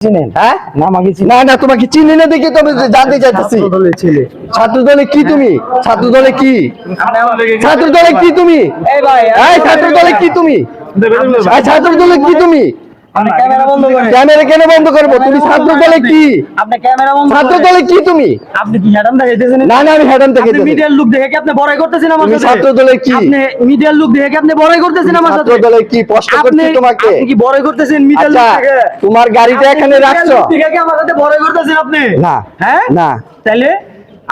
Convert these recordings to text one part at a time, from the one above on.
হ্যাঁ না না না তোমাকে চিনি না দেখে তবে জানতে চাইতেছি ছাত্র দলে কি তুমি ছাত্র দলে কি ছাত্র দলে কি তুমি ছাত্র দলে কি তুমি ছাত্র দলে কি তুমি ক্যামেরা কেন বন্ধ করবো তুমি ছাত্র দলে কি ছাত্র দলে কি তুমি আপনি কি হেডাম দেখাইতেছেন না না আমি হেডান থেকে আপনি মিডিয়ার লুক দেখে কি আপনি বড়াই করতেছেন আমার সাথে ছাত্র দলে কি আপনি মিডিয়ার লুক দেখে কি আপনি বড়াই করতেছেন আমার সাথে ছাত্র দলে কি প্রশ্ন করছি তোমাকে আপনি কি বড়াই করতেছেন মিডিয়ার লুক দেখে তোমার গাড়িটা এখানে রাখছো দেখে কি আমার সাথে বড়াই করতেছেন আপনি না হ্যাঁ না তাইলে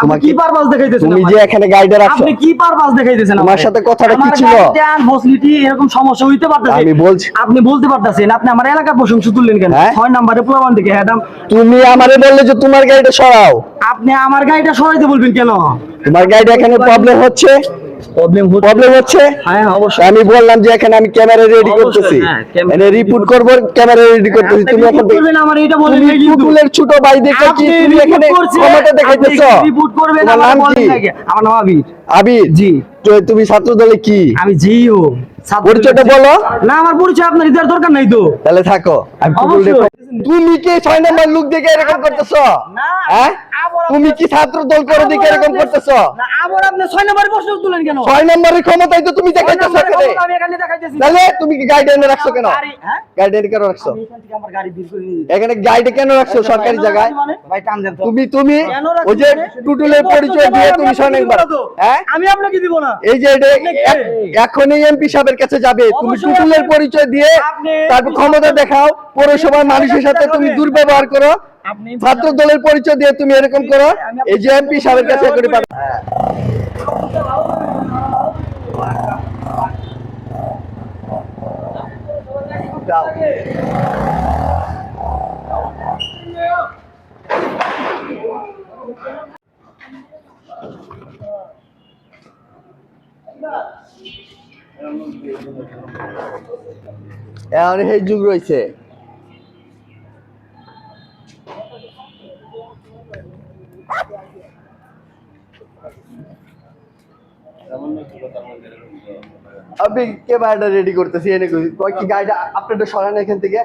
আপনি কি পারপাস দেখাইতেছেন তুমি যে এখানে গাড়িটা রাখছো আপনি কি পারপাস দেখাইতেছেন আমার সাথে কথাটা কি ছিল আমার ফসিলিটি এরকম সমস্যা হইতে পারতেছে আমি বলছি আপনি বলতে পারতেছেন আপনি আমার এলাকার প্রশংসা তুললেন কেন 6 নম্বরে প্রমাণ দেখে হেডাম তুমি আমারে বললে যে তোমার গাড়িটা সরাও আপনি আমার গাড়িটা সরাইতে বলবেন কেন তোমার গাড়িটা এখানে প্রবলেম হচ্ছে প্রবলেম হচ্ছে হ্যাঁ অবশ্যই আমি বললাম যে এখানে আমি ক্যামেরা রেডি করতেছি মানে রিপোর্ট করব ক্যামেরা রেডি করতেছি তুমি এখন করবেন আমার এটা বলেন তুমি পুতুলের ছোট ভাই দেখে কি তুমি এখানে ক্ষমতা দেখাইতেছো রিপোর্ট করবেন আমার বলেন নাকি আমার নাম আবির আবির জি তুমি ছাত্র দলে কি আমি জিও পরিচয়টা বলো না আমার পরিচয় আপনার ইদার দরকার নাই তো তাহলে থাকো আমি তুমি কি 6 নাম্বার লুক দেখে এরকম করতেছো হ্যাঁ তুমি কি ছাত্র দল করে দেখে এরকম করতেছো না আবার আপনি 6 নম্বরের প্রশ্ন তুলেন কেন 6 নম্বরের ক্ষমতাই তো তুমি দেখাইতেছো এখানে আমি এখানে দেখাইতেছি তাহলে তুমি কি গাইড এনে রাখছো কেন গাইড এনে কেন রাখছো এখান থেকে আমার গাড়ি বের করে নিয়ে এখানে গাইড কেন রাখছো সরকারি জায়গায় ভাই টান দেন তো তুমি ওই যে টুটুলের পরিচয় দিয়ে তুমি 6 নাম্বার হ্যাঁ আমি আপনাকে দিব না এই যে এখনই এমপি সাহেবের কাছে যাবে তুমি টুটুলের পরিচয় দিয়ে তারপর ক্ষমতা দেখাও পৌরসভার মানুষের সাথে তুমি দুর্ব্যবহার করো ছাত্র দলের পরিচয় দিয়ে তুমি এরকম করো এই যে এমপি সাহেবের কাছে করে পাঠাও এখন এই যুগ রয়েছে আপনি কে গাড়িটা রেডি করতেছি এনে কি গাড়িটা আপনারটা সরান এখান থেকে